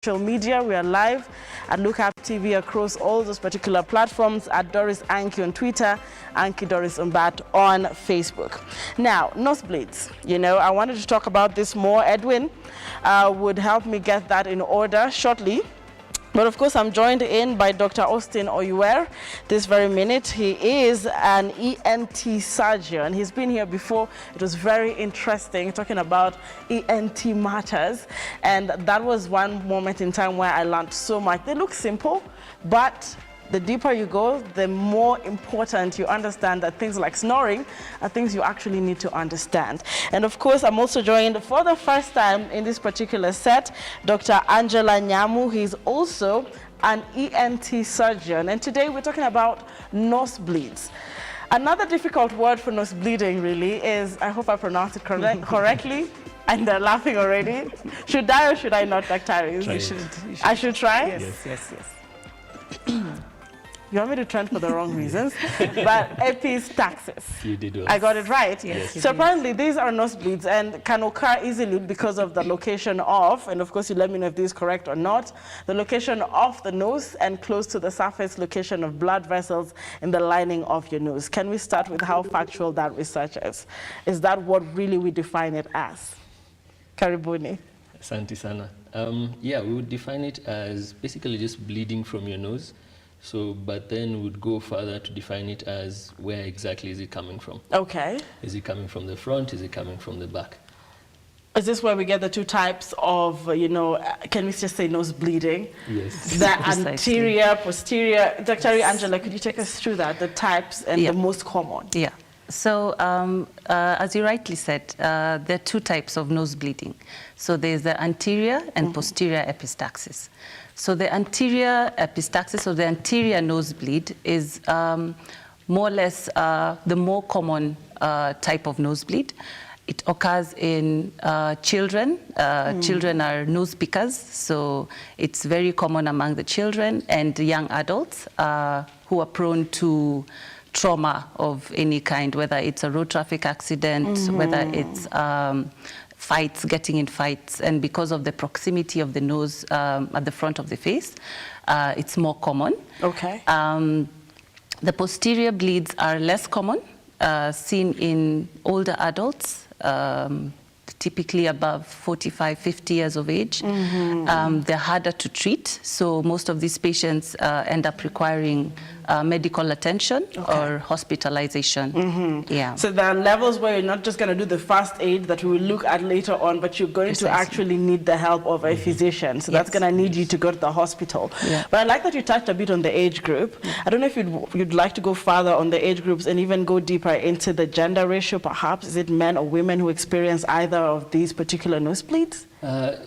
social media. We are live at Lookup TV across all those particular platforms, at Doris Anki on Twitter, Anki Doris Umbat on Facebook. Now, nosebleeds. You know, I wanted to talk about this more. Edwin would help me get that in order shortly. But of course, I'm joined in by Dr. Austin Oyuer this very minute. He is an ENT surgeon. He's been here before. It was very interesting talking about ENT matters. And that was one moment in time where I learned so much. They look simple, but the deeper you go, the more important you understand that things like snoring are things you actually need to understand. And of course, I'm also joined for the first time in this particular set, Dr. Angela Nyamu. He's also an ENT surgeon. And today we're talking about nosebleeds. Another difficult word for nose bleeding really is, I hope I pronounced it correctly, and they're laughing already. Should I or should I not, Dr. You should. I should try? Yes. You want me to trend for the wrong reasons, but Epistaxis. You did well. I got it right? Yes. So apparently these are nosebleeds and can occur easily because of the location of, and of course you let me know if this is correct or not, the location of the nose and close to the surface location of blood vessels in the lining of your nose. Can we start with how factual that research is? Is that what really we define it as? Karibuni. Asante sana. Yeah, we would define it as basically just bleeding from your nose. So, but then we'd go further to define it as where exactly is it coming from? Okay. Is it coming from the front? Is it coming from the back? Is this where we get the two types of, you know, can we just say nose bleeding? Yes. The anterior, posterior. Dr. Angela, could you take us through that, the types and the most common? Yeah. So, as you rightly said, there are two types of nose bleeding. So there's the anterior and posterior epistaxis. So the anterior epistaxis, or the anterior nosebleed, is more or less the more common type of nosebleed. It occurs in children. Children are nose pickers, so it's very common among the children and young adults who are prone to trauma of any kind, whether it's a road traffic accident, whether it's fights, getting in fights, and because of the proximity of the nose at the front of the face, it's more common. Okay. The posterior bleeds are less common, seen in older adults, typically above 45, 50 years of age. They're harder to treat, so most of these patients end up requiring medical attention or hospitalization. Yeah. So there are levels where you're not just going to do the first aid that we will look at later on, but you're going to actually need the help of a physician. So that's going to need you to go to the hospital. Yeah. But I like that you touched a bit on the age group. I don't know if you'd like to go further on the age groups and even go deeper into the gender ratio, perhaps. Is it men or women who experience either of these particular nosebleeds?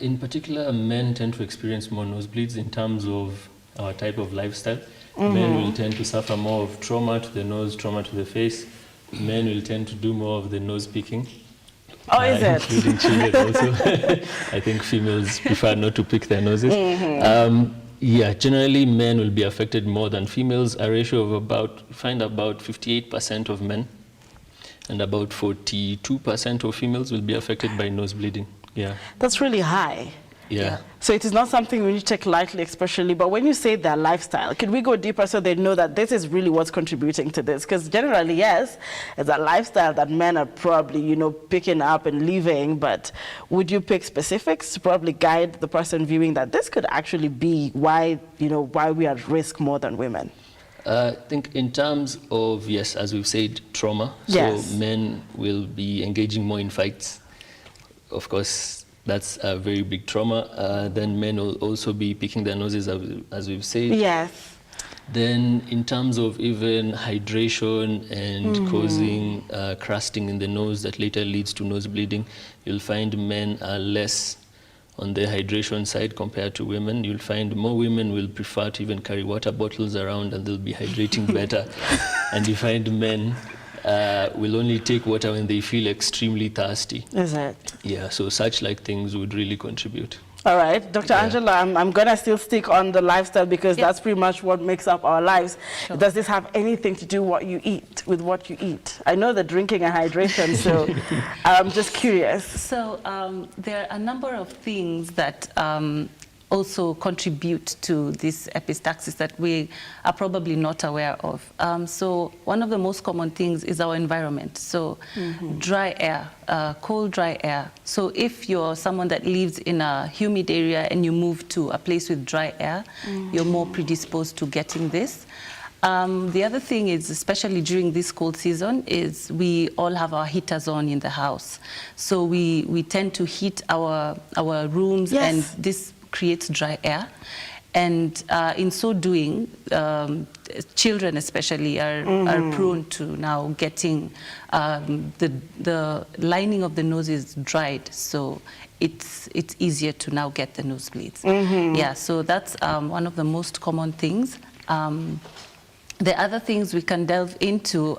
In particular, men tend to experience more nosebleeds in terms of our type of lifestyle. Men will tend to suffer more of trauma to the nose, trauma to the face. Men will tend to do more of the nose picking. Oh, is it? Including children also. I think females prefer not to pick their noses. Yeah, generally men will be affected more than females. A ratio of about 58% of men and about 42% of females will be affected by nose bleeding. Yeah. That's really high. Yeah. So it is not something we need to take lightly, especially, but when you say their lifestyle, can we go deeper so they know that this is really what's contributing to this? Because generally, yes, it's a lifestyle that men are probably, you know, picking up and leaving, but would you pick specifics to probably guide the person viewing that this could actually be why, you know, why we are at risk more than women? I think in terms of, yes, as we've said, trauma. So men will be engaging more in fights. Of course, that's a very big trauma. Then men will also be picking their noses, as we've said. Yes. Then in terms of even hydration and causing crusting in the nose that later leads to nose bleeding, you'll find men are less on the hydration side compared to women. You'll find more women will prefer to even carry water bottles around and they'll be hydrating better. And you find men will only take water when they feel extremely thirsty. Is it? Yeah, so such like things would really contribute. All right, Dr. Angela, I'm going to still stick on the lifestyle because that's pretty much what makes up our lives. Sure. Does this have anything to do with what you eat? I know the drinking and hydration, so I'm just curious. So there are a number of things that also contribute to this epistaxis that we are probably not aware of. So one of the most common things is our environment. So dry air, cold, dry air. So if you're someone that lives in a humid area and you move to a place with dry air, you're more predisposed to getting this. The other thing is, especially during this cold season, is we all have our heaters on in the house. So we tend to heat our rooms, and this creates dry air. And in so doing, children especially are prone to now getting, the lining of the nose is dried, so it's easier to now get the nosebleeds. Yeah, so that's one of the most common things. The other things we can delve into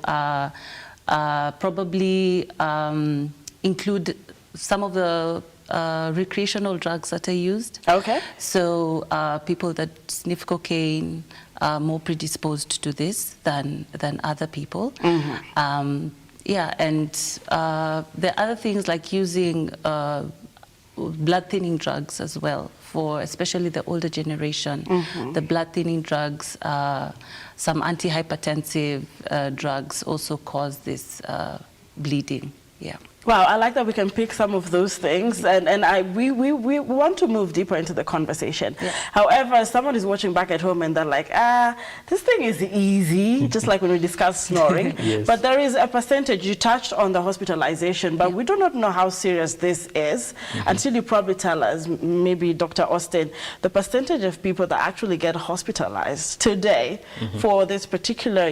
probably include some of the recreational drugs that are used. Okay. So people that sniff cocaine are more predisposed to this than other people. Yeah, and the other things like using blood thinning drugs as well, for especially the older generation. The blood thinning drugs, some antihypertensive drugs also cause this bleeding. Yeah. Wow, I like that we can pick some of those things, and we want to move deeper into the conversation. Yeah. However, someone is watching back at home and they're like, this thing is easy, just like when we discussed snoring. Yes. But there is a percentage, you touched on the hospitalization, but we do not know how serious this is until you probably tell us, maybe Dr. Austin, the percentage of people that actually get hospitalized today for this particular,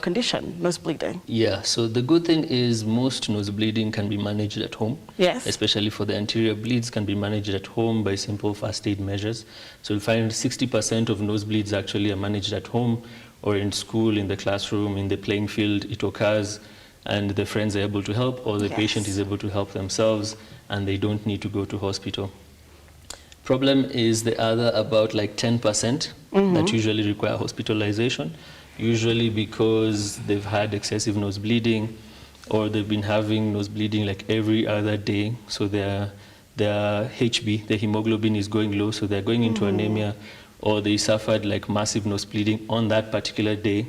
condition, nose bleeding. Yeah, so the good thing is most nose bleeding can be managed at home. Yes. Especially for the anterior bleeds, can be managed at home by simple first aid measures. So you'll find 60% of nosebleeds actually are managed at home or in school, in the classroom, in the playing field. It occurs and the friends are able to help, or the patient is able to help themselves, and they don't need to go to hospital. Problem is the other about like 10% that usually require hospitalization, usually because they've had excessive nose bleeding, or they've been having nose bleeding like every other day, so their HB, their hemoglobin is going low, so they're going into anemia, or they suffered like massive nose bleeding on that particular day,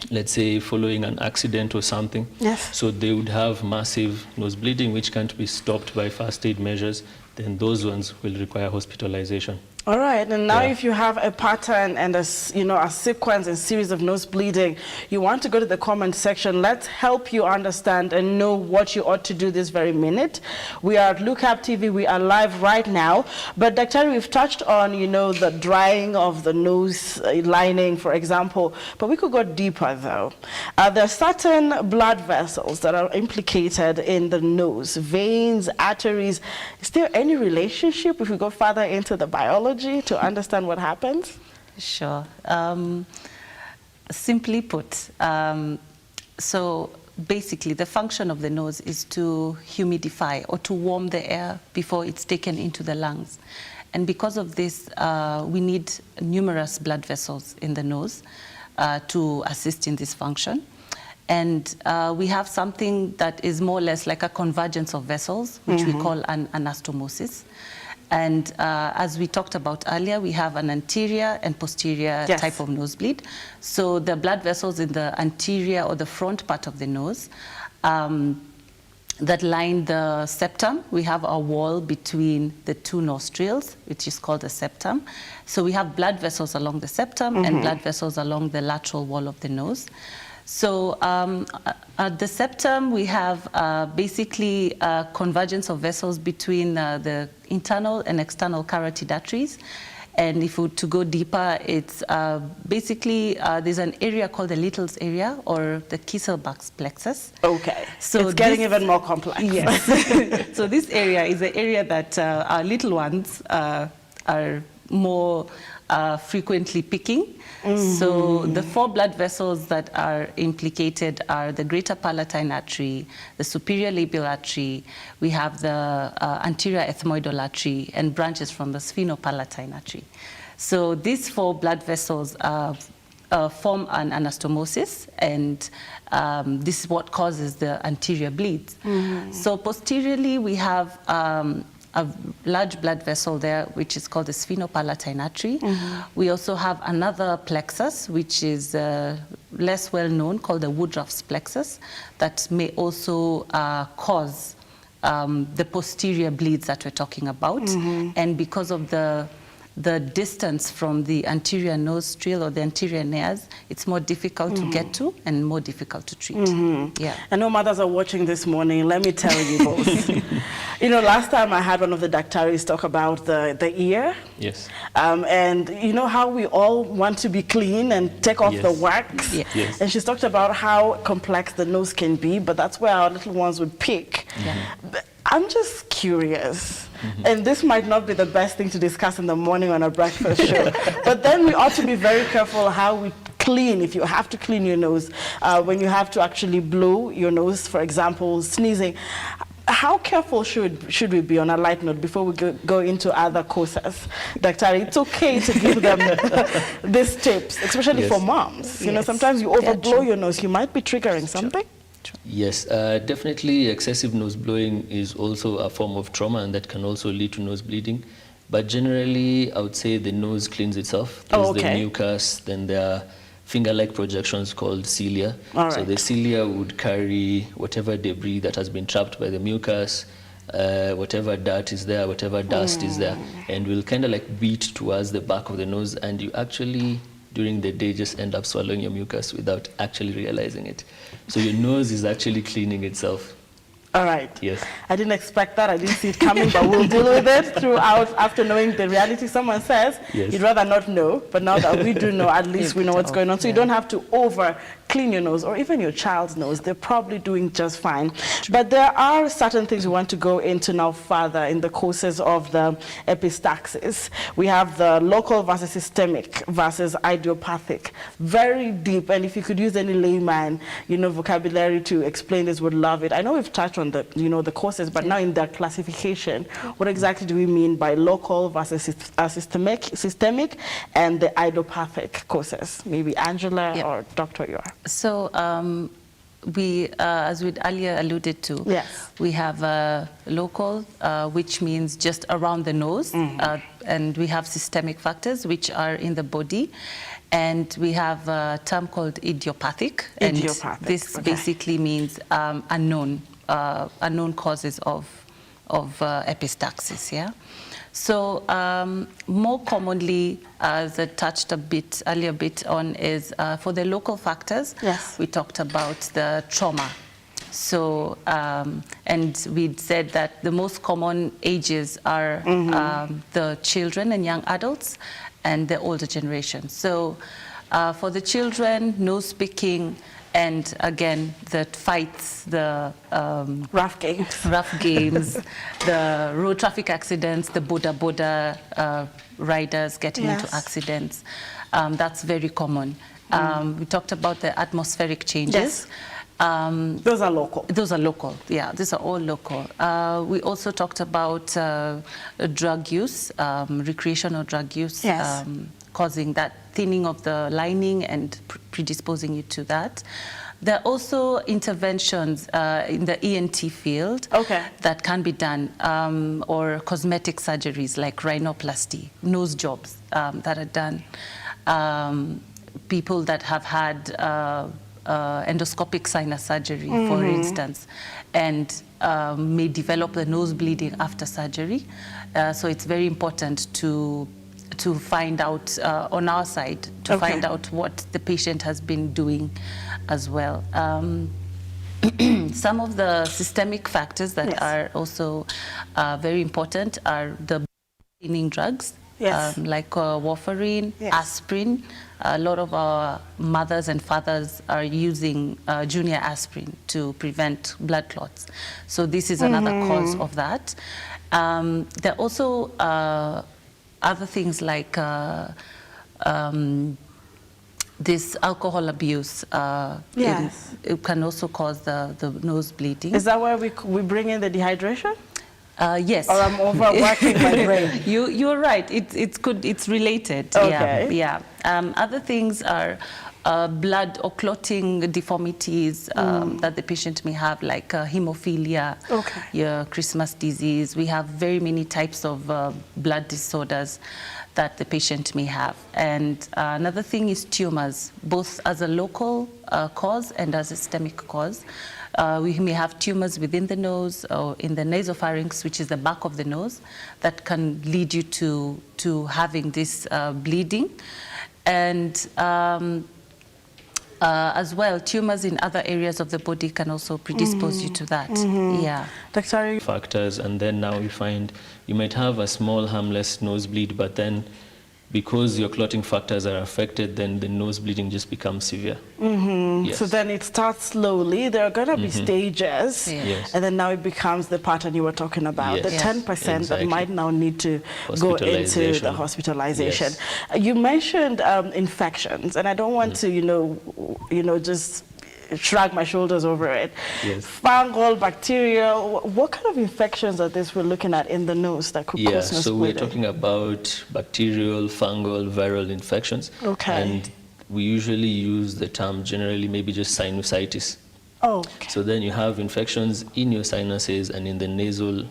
let's say following an accident or something. Yes. So they would have massive nose bleeding which can't be stopped by first aid measures, then those ones will require hospitalization. All right, and now if you have a pattern and a sequence and series of nose bleeding, you want to go to the comment section. Let's help you understand and know what you ought to do this very minute. We are at Lookup TV. We are live right now. But Dr. we've touched on, the drying of the nose lining, for example. But we could go deeper, though. There are certain blood vessels that are implicated in the nose, veins, arteries. Is there any relationship if we go further into the biology to understand what happens? Sure. Simply put, so basically the function of the nose is to humidify or to warm the air before it's taken into the lungs. And because of this, we need numerous blood vessels in the nose to assist in this function. And we have something that is more or less like a convergence of vessels, which we call an anastomosis. And as we talked about earlier, we have an anterior and posterior type of nosebleed. So the blood vessels in the anterior or the front part of the nose that line the septum, we have a wall between the two nostrils, which is called the septum. So we have blood vessels along the septum and blood vessels along the lateral wall of the nose. So at the septum, we have basically a convergence of vessels between the internal and external carotid arteries. And if we were to go deeper, it's basically, there's an area called the Little's area, or the Kisselbach's plexus. Okay, so it's getting even more complex. Yes. So this area is the area that our little ones are more frequently picking. So the 4 blood vessels that are implicated are the greater palatine artery, the superior labial artery, we have the anterior ethmoidal artery, and branches from the sphenopalatine artery. So these 4 blood vessels form an anastomosis, and this is what causes the anterior bleeds. So posteriorly, we have a large blood vessel there, which is called the sphenopalatine artery. We also have another plexus, which is less well known, called the Woodruff's plexus, that may also cause the posterior bleeds that we're talking about. And because of the distance from the anterior nostril or the anterior nares, it's more difficult to get to and more difficult to treat. Yeah. I know mothers are watching this morning. Let me tell you both. You know, last time I had one of the doctors talk about the ear. Yes. And you know how we all want to be clean and take off the wax? Yes. And she's talked about how complex the nose can be, but that's where our little ones would pick. But I'm just curious, and this might not be the best thing to discuss in the morning on a breakfast show, but then we ought to be very careful how we clean, if you have to clean your nose, when you have to actually blow your nose, for example, sneezing. How careful should we be, on a light note, before we go into other courses? Dr. It's okay to give them these tips, especially for moms. You know, sometimes you overblow your nose, you might be triggering something. Yes, definitely excessive nose blowing is also a form of trauma, and that can also lead to nose bleeding. But generally, I would say the nose cleans itself. There's the mucus, then there are finger-like projections called cilia. So the cilia would carry whatever debris that has been trapped by the mucus, whatever dirt is there, whatever dust is there, and will kind of like beat towards the back of the nose, and you actually, during the day, just end up swallowing your mucus without actually realizing it. So your nose is actually cleaning itself. All right. Yes. I didn't expect that. I didn't see it coming, but we'll deal with it throughout after knowing the reality. Someone says you'd rather not know, but now that we do know, at least we know what's going on. So you don't have to over clean your nose, or even your child's nose. They're probably doing just fine. But there are certain things we want to go into now further in the courses of the epistaxis. We have the local versus systemic versus idiopathic. Very deep, and if you could use any layman, you know, vocabulary to explain this, would love it. I know we've touched on the, you know, the courses, but now in the classification, what exactly do we mean by local versus systemic and the idiopathic courses? Maybe Angela or Dr. Yor. So we, as we earlier alluded to, we have local, which means just around the nose, and we have systemic factors, which are in the body, and we have a term called idiopathic, and this basically means unknown causes of epistaxis. Yeah. So more commonly, as I touched earlier on, is for the local factors. We talked about the trauma. So and we said that the most common ages are the children and young adults, and the older generation. So for the children, nose picking, and again, the fights, the rough games, the road traffic accidents, the boda riders getting into accidents. That's very common. We talked about the atmospheric changes. Those are local. Those are local, yeah, these are all local. We also talked about drug use, recreational drug use, causing that thinning of the lining and predisposing you to that. There are also interventions in the ENT field that can be done, or cosmetic surgeries like rhinoplasty, nose jobs that are done. People that have had endoscopic sinus surgery, for instance, and may develop the nose bleeding after surgery. So it's very important to find out on our side, to find out what the patient has been doing as well. Some of the systemic factors that are also very important are the cleaning drugs, like warfarin, aspirin. A lot of our mothers and fathers are using junior aspirin to prevent blood clots. So this is another cause of that. There are also other things like this alcohol abuse. It can also cause the nose bleeding. Is that where we bring in the dehydration? Yes. Or I'm overworking my brain? You're right. It's related. Okay. Yeah. Other things are blood or clotting deformities that the patient may have, like hemophilia, Christmas disease. We have very many types of blood disorders that the patient may have. And another thing is tumors, both as a local cause and as a systemic cause. We may have tumors within the nose or in the nasopharynx, which is the back of the nose, that can lead you to having this bleeding. And as well, tumors in other areas of the body can also predispose you to that. Yeah. Dr. Factors, and then now you find you might have a small harmless nosebleed, but then because your clotting factors are affected, then the nose bleeding just becomes severe. Yes. So then it starts slowly. There are going to be stages, Yes. and then now it becomes the pattern you were talking about, the Yes. 10% that might now need to go into the hospitalization. Yes. You mentioned infections, and I don't want to, just shrug my shoulders over it. Yes. Fungal, bacterial, what kind of infections are this we're looking at in the nose that could cause nose so bleeding? we're talking about bacterial, fungal, viral infections. Okay. And we usually use the term generally maybe just sinusitis. Oh, So then you have infections in your sinuses and in the nasal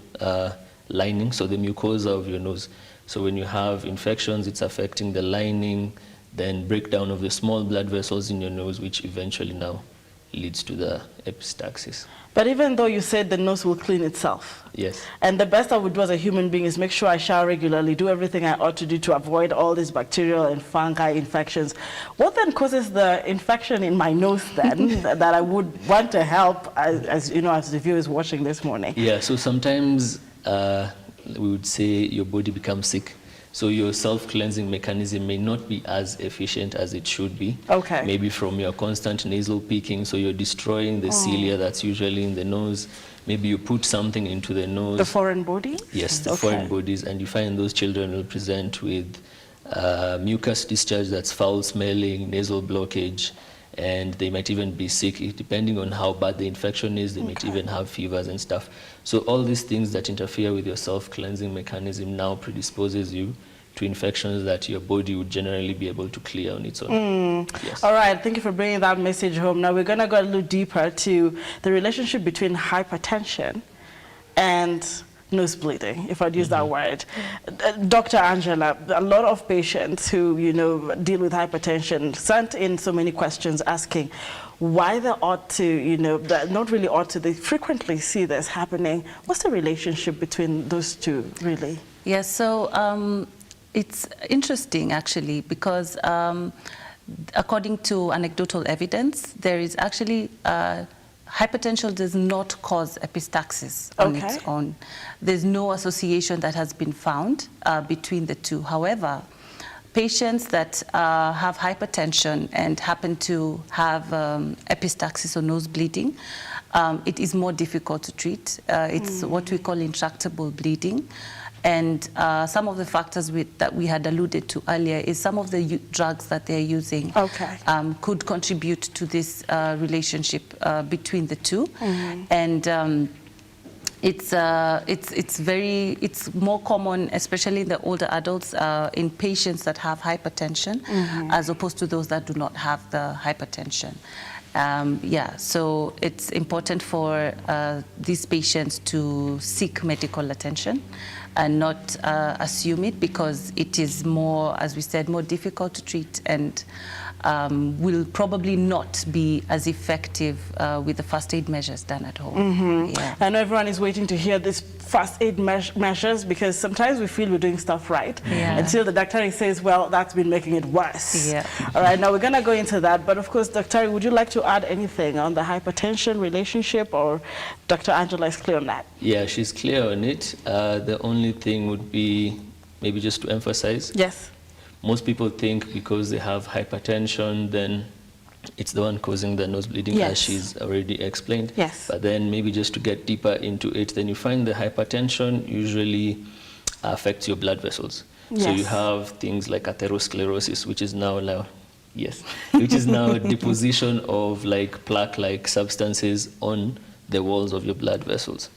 lining, so the mucosa of your nose. So when you have infections, it's affecting the lining, then breakdown of the small blood vessels in your nose, which eventually now leads to the epistaxis. But even though you said the nose will clean itself, Yes. and the best I would do as a human being is make sure I shower regularly, do everything I ought to do to avoid all these bacterial and fungi infections. What then causes the infection in my nose then that I would want to help as the viewers watching this morning? Yeah, so sometimes we would say your body becomes sick. So your self-cleansing mechanism may not be as efficient as it should be. Okay. Maybe from your constant nasal peaking, so you're destroying the cilia that's usually in the nose. Maybe you put something into the nose. The foreign body? Yes, the foreign bodies, and you find those children will present with mucus discharge that's foul-smelling, nasal blockage, and they might even be sick. Depending on how bad the infection is, they might even have fevers and stuff. So all these things that interfere with your self-cleansing mechanism now predisposes you to infections that your body would generally be able to clear on its own. Yes. All right, thank you for bringing that message home. Now we're going to go a little deeper to the relationship between hypertension and nose bleeding, if I'd use that word. Dr. Angela, a lot of patients who, deal with hypertension sent in so many questions asking why they ought to, not really ought to, they frequently see this happening. What's the relationship between those two, really? Yes, so it's interesting, actually, because according to anecdotal evidence, there is actually hypertension does not cause epistaxis on its own. There's no association that has been found between the two. However, patients that have hypertension and happen to have epistaxis or nose bleeding, it is more difficult to treat. It's what we call intractable bleeding. And some of the factors that we had alluded to earlier is some of the drugs that they're using could contribute to this relationship between the two. And it's more common, especially in the older adults, in patients that have hypertension, as opposed to those that do not have the hypertension. So it's important for these patients to seek medical attention and not assume it, because it is more, as we said, more difficult to treat and will probably not be as effective with the first aid measures done at home. I know everyone is waiting to hear these first aid measures, because sometimes we feel we're doing stuff right until the doctor says, well, that's been making it worse. All right, now we're going to go into that. But of course, Dr. would you like to add anything on the hypertension relationship, or Dr. Angela is clear on that? Yeah, she's clear on it. The only thing would be maybe just to emphasize. Yes. Most people think because they have hypertension, then it's the one causing the nose bleeding, as she's already explained. Yes. But then maybe just to get deeper into it, then you find the hypertension usually affects your blood vessels. So you have things like atherosclerosis, which is now which is now deposition of like plaque-like substances on the walls of your blood vessels.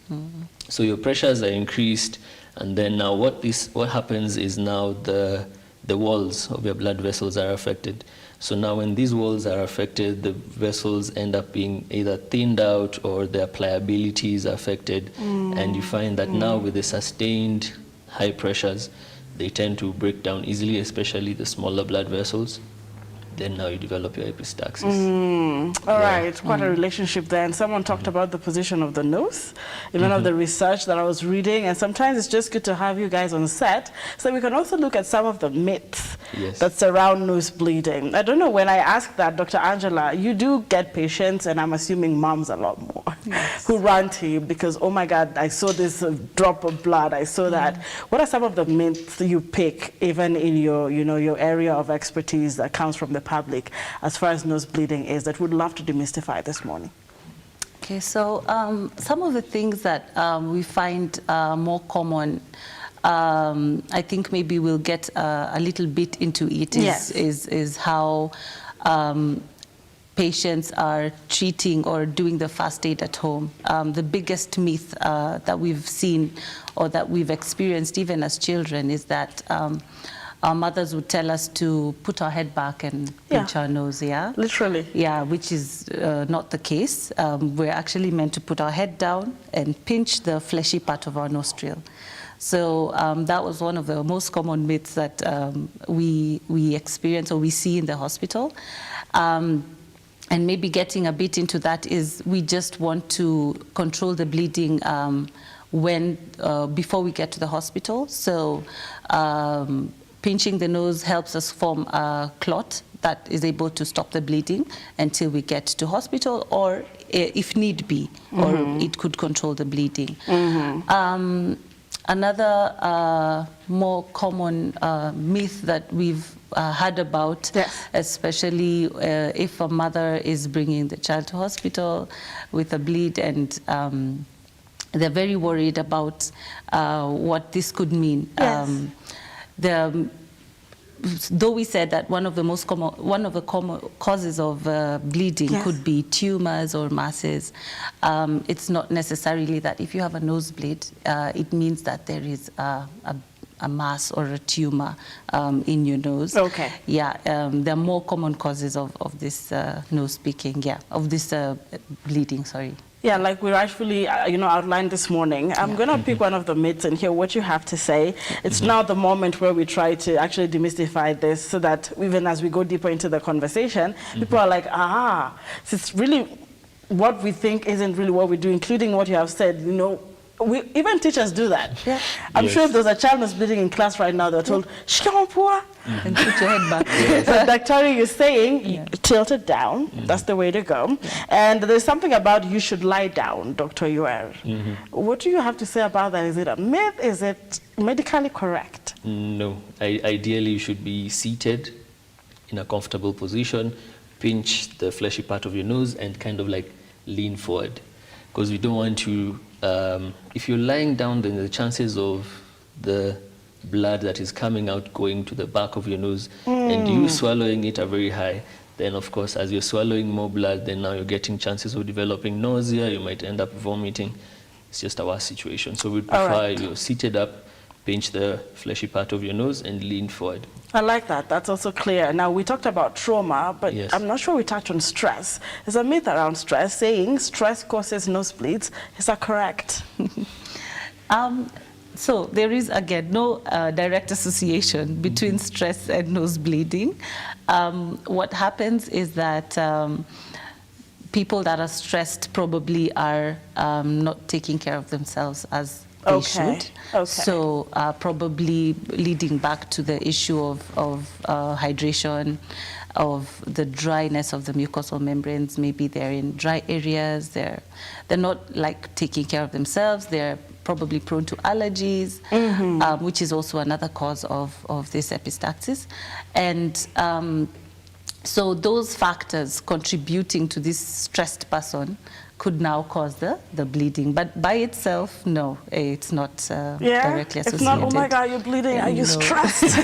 So your pressures are increased, and then now what happens is now the walls of your blood vessels are affected. So now when these walls are affected, the vessels end up being either thinned out or their pliability is affected. And you find that now with the sustained high pressures, they tend to break down easily, especially the smaller blood vessels. Then now you develop your epistaxis. All right, quite a relationship there. And someone talked about the position of the nose in one of the research that I was reading. And sometimes it's just good to have you guys on set so we can also look at some of the myths that surround nose bleeding. I don't know, when I asked that, Dr. Angela, you do get patients, and I'm assuming moms a lot more, who run to you because, oh my God, I saw this drop of blood, I saw that. What are some of the myths you pick, even in your, your area of expertise that comes from the public as far as nose bleeding is, that would love to demystify this morning? Okay, so some of the things that we find more common, I think maybe we'll get a little bit into it, is how patients are treating or doing the first aid at home. The biggest myth that we've seen or that we've experienced even as children is that our mothers would tell us to put our head back and pinch our nose, Literally. Yeah, which is not the case. We're actually meant to put our head down and pinch the fleshy part of our nostril. So that was one of the most common myths that we experience or we see in the hospital. And maybe getting a bit into that is we just want to control the bleeding before we get to the hospital. So pinching the nose helps us form a clot that is able to stop the bleeding until we get to hospital, or if need be, or it could control the bleeding. Another more common myth that we've heard about, especially if a mother is bringing the child to hospital with a bleed, and they're very worried about what this could mean. Though we said that one of the common causes of bleeding could be tumors or masses, it's not necessarily that if you have a nosebleed, it means that there is a mass or a tumor in your nose. Okay. Yeah, there are more common causes of this nose picking, of this bleeding, sorry. Yeah, like we rightfully, outlined this morning. I'm going to pick one of the myths and hear what you have to say. It's now the moment where we try to actually demystify this so that even as we go deeper into the conversation, people are like, so it's really what we think isn't really what we do, including what you have said, even teachers do that. I'm sure if there's a child who's bleeding in class right now, they're told, and put your head back. So Dr. you're saying, tilt it down. That's the way to go. And there's something about you should lie down, Dr. Yuer. What do you have to say about that? Is it a myth? Is it medically correct? No. Ideally, you should be seated in a comfortable position, pinch the fleshy part of your nose, and kind of like lean forward. Because we don't want to, if you're lying down, then the chances of the blood that is coming out going to the back of your nose and you swallowing it are very high. Then, of course, as you're swallowing more blood, then now you're getting chances of developing nausea. You might end up vomiting. It's just a worse situation. So we prefer you're seated up, pinch the fleshy part of your nose, and lean forward. I like that. That's also clear. Now, we talked about trauma, but I'm not sure we touched on stress. There's a myth around stress saying stress causes nosebleeds. Is that correct? So there is, again, no direct association between stress and nose bleeding. What happens is that people that are stressed probably are not taking care of themselves as they should. So probably leading back to the issue of hydration, of the dryness of the mucosal membranes. Maybe they're in dry areas. They're not like taking care of themselves. They're probably prone to allergies, which is also another cause of this epistaxis. And so those factors contributing to this stressed person could now cause the bleeding. But by itself, no, it's not directly associated. It's not, oh my God, you're bleeding, are you stressed?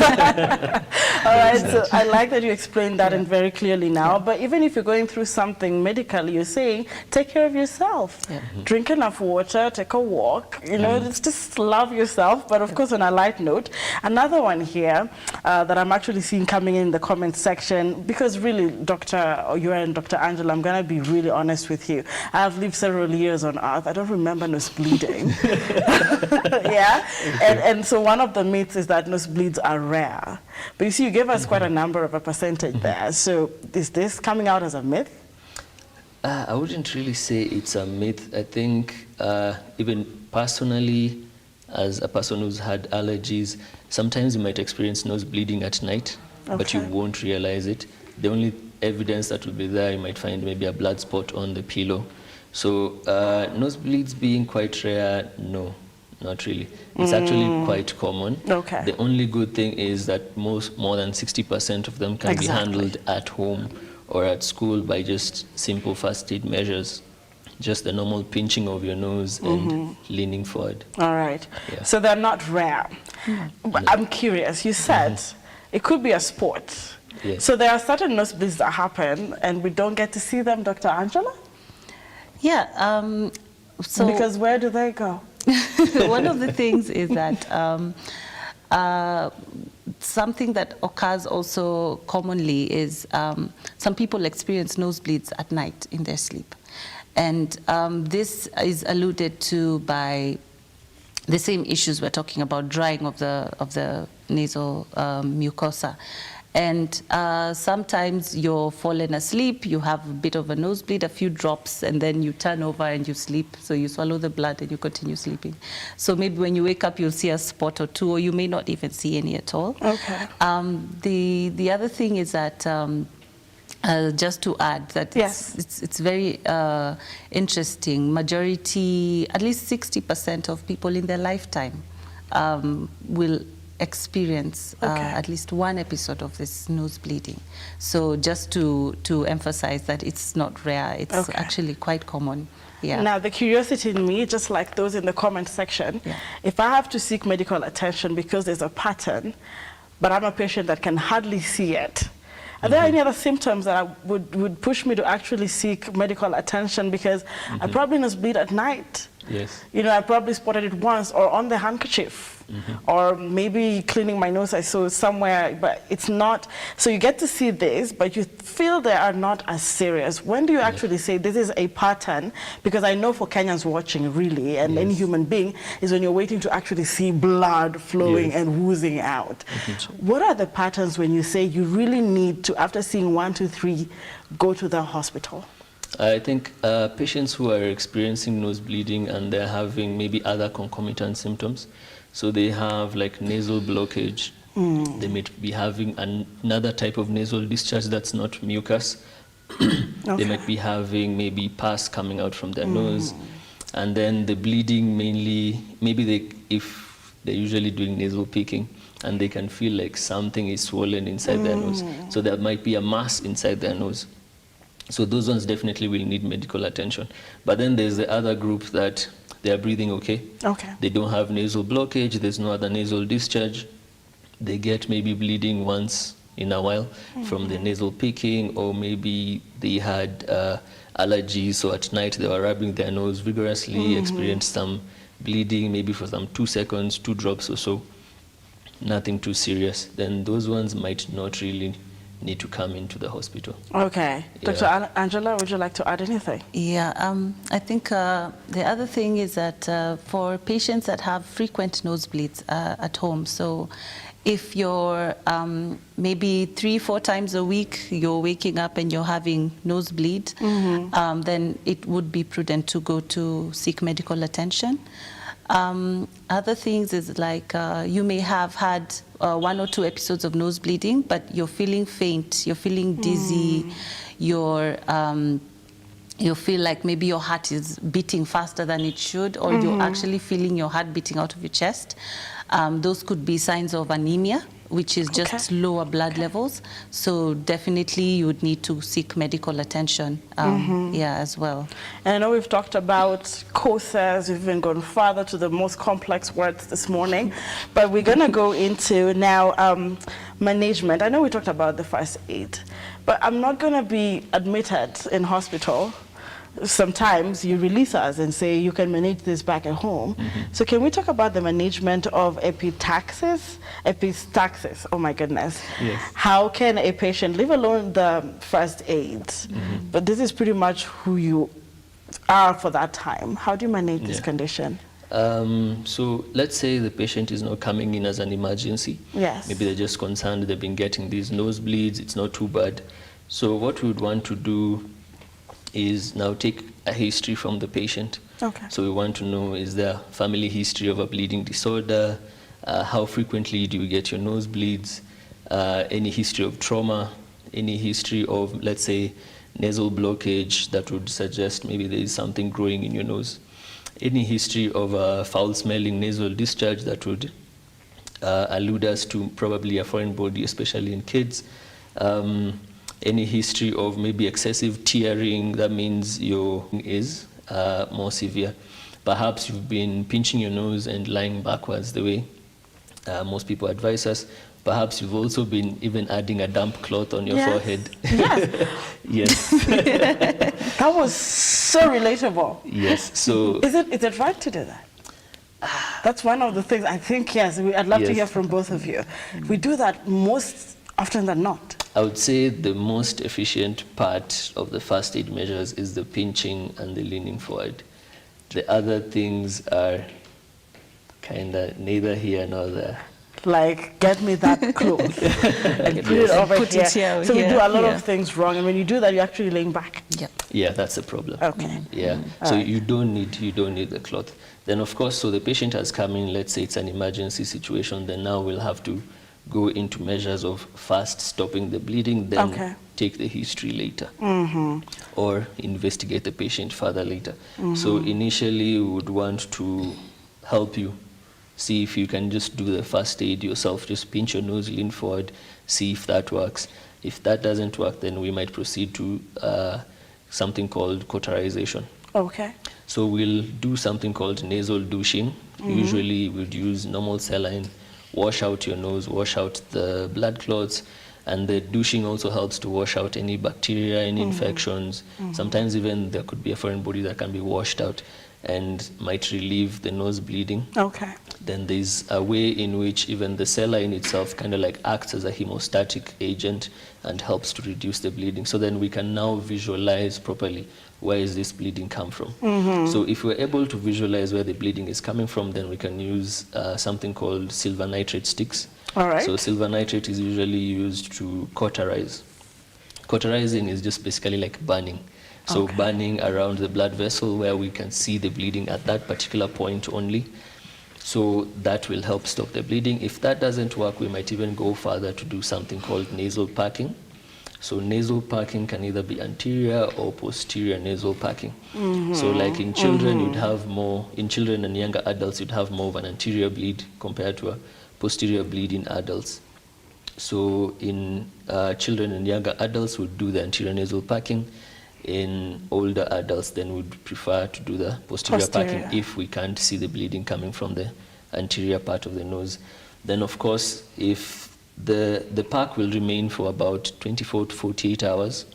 All right, so I like that you explained that and very clearly now. But even if you're going through something medically, you're saying, take care of yourself. Drink enough water, take a walk, you know, just love yourself. But of course, on a light note, another one here that I'm actually seeing coming in the comment section, because really, you and Dr. Angela, I'm going to be really honest with you. I've lived several years on earth. I don't remember nose bleeding. Yeah, and so one of the myths is that nosebleeds are rare. But you see, you gave us quite a number of a percentage there. So is this coming out as a myth? I wouldn't really say it's a myth. I think even personally, as a person who's had allergies, sometimes you might experience nose bleeding at night, but you won't realize it. The only evidence that will be there, you might find maybe a blood spot on the pillow. So nosebleeds being quite rare, no. Not really. It's actually quite common. The only good thing is that more than 60% of them can be handled at home or at school by just simple first aid measures. Just the normal pinching of your nose and leaning forward. All right. Yeah. So they're not rare. But I'm curious. You said it could be a sport. Yes. So there are certain nosebleeds that happen and we don't get to see them, Dr. Angela? Yeah. So because where do they go? One of the things is that something that occurs also commonly is some people experience nosebleeds at night in their sleep. And this is alluded to by the same issues we're talking about, drying of the nasal mucosa. And sometimes you're fallen asleep, you have a bit of a nosebleed, a few drops, and then you turn over and you sleep. So you swallow the blood and you continue sleeping. So maybe when you wake up, you'll see a spot or two, or you may not even see any at all. The other thing is that, just to add that it's very interesting. Majority, at least 60% of people in their lifetime will experience at least one episode of this nose bleeding. So just to emphasize that it's not rare, it's actually quite common. Yeah. Now the curiosity in me, just like those in the comment section, if I have to seek medical attention because there's a pattern, but I'm a patient that can hardly see it, are there any other symptoms that would push me to actually seek medical attention? Because I probably nosebleed at night. Yes. You know, I probably spotted it once, or on the handkerchief, or maybe cleaning my nose I saw somewhere, but it's not. So you get to see this, but you feel they are not as serious. When do you actually say this is a pattern? Because I know for Kenyans watching, really, and any human being, is when you're waiting to actually see blood flowing and oozing out. What are the patterns when you say you really need to, after seeing 1, 2, 3, go to the hospital? I think patients who are experiencing nose bleeding and they're having maybe other concomitant symptoms, so they have like nasal blockage, they may be having another type of nasal discharge that's not mucus, they might be having maybe pus coming out from their nose, and then the bleeding mainly, maybe if they're usually doing nasal picking, and they can feel like something is swollen inside their nose, so there might be a mass inside their nose. So those ones definitely will need medical attention. But then there's the other group that they are breathing okay. They don't have nasal blockage, there's no other nasal discharge. They get maybe bleeding once in a while from the nasal picking, or maybe they had allergies, so at night they were rubbing their nose vigorously, experienced some bleeding, maybe for some 2 seconds, 2 drops or so. Nothing too serious. Then those ones might not really need to come into the hospital. Dr. Angela, would you like to add anything? I think the other thing is that for patients that have frequent nosebleeds at home, so if you're maybe 3-4 times a week, you're waking up and you're having nosebleed, then it would be prudent to go to seek medical attention. Other things is like you may have had 1 or 2 episodes of nose bleeding, but you're feeling faint, you're feeling dizzy, you feel like maybe your heart is beating faster than it should, or you're actually feeling your heart beating out of your chest. Those could be signs of anemia. which is just lower blood levels. So definitely you would need to seek medical attention as well. And I know we've talked about causes, we've even gone further to the most complex words this morning, but we're going to go into now management. I know we talked about the first aid, but I'm not going to be admitted in hospital. Sometimes you release us and say you can manage this back at home. So can we talk about the management of epistaxis? Epistaxis, oh my goodness. Yes. How can a patient, leave alone the first aid, but this is pretty much who you are for that time. How do you manage this condition? So let's say the patient is not coming in as an emergency. Yes. Maybe they're just concerned they've been getting these nosebleeds, it's not too bad. So what we would want to do is now take a history from the patient. Okay. So we want to know, is there family history of a bleeding disorder? How frequently do you get your nosebleeds? Any history of trauma? Any history of, let's say, nasal blockage that would suggest maybe there is something growing in your nose? Any history of foul-smelling nasal discharge that would allude us to probably a foreign body, especially in kids? Any history of maybe excessive tearing, that means your is more severe. Perhaps you've been pinching your nose and lying backwards the way most people advise us. Perhaps you've also been even adding a damp cloth on your forehead. Yes. That was so relatable. Yes. So is it right to do that? That's one of the things I think, yes, I'd love to hear from both of you. We do that most often than not. I would say the most efficient part of the first aid measures is the pinching and the leaning forward. The other things are kind of neither here nor there. Like, get me that cloth and put it over here. So we do a lot of things wrong, and when you do that, you're actually laying back. Yeah, that's a problem. Okay. Yeah. So you don't need the cloth. Then of course, so the patient has come in. Let's say it's an emergency situation. Then now we'll have to go into measures of first stopping the bleeding, then take the history later, or investigate the patient further later. So initially, we would want to help you see if you can just do the first aid yourself. Just pinch your nose, lean forward, see if that works. If that doesn't work, then we might proceed to something called cauterization. Okay. So we'll do something called nasal douching. Usually we'd use normal saline, wash out your nose, wash out the blood clots, and the douching also helps to wash out any bacteria, any infections. Sometimes even there could be a foreign body that can be washed out and might relieve the nose bleeding. Okay. Then there's a way in which even the saline itself kind of like acts as a hemostatic agent and helps to reduce the bleeding. So then we can now visualize properly where is this bleeding come from. So if we're able to visualize where the bleeding is coming from, then we can use something called silver nitrate sticks. All right. So silver nitrate is usually used to cauterize. Cauterizing is just basically like burning. So burning around the blood vessel where we can see the bleeding at that particular point only. So that will help stop the bleeding. If that doesn't work, we might even go further to do something called nasal packing. So nasal packing can either be anterior or posterior nasal packing. So like in children, you'd have more, in children and younger adults, you'd have more of an anterior bleed compared to a posterior bleed in adults. So in children and younger adults, we'd do the anterior nasal packing. In older adults, then we'd prefer to do the posterior packing if we can't see the bleeding coming from the anterior part of the nose. Then of course, if the pack will remain for about 24 to 48 hours.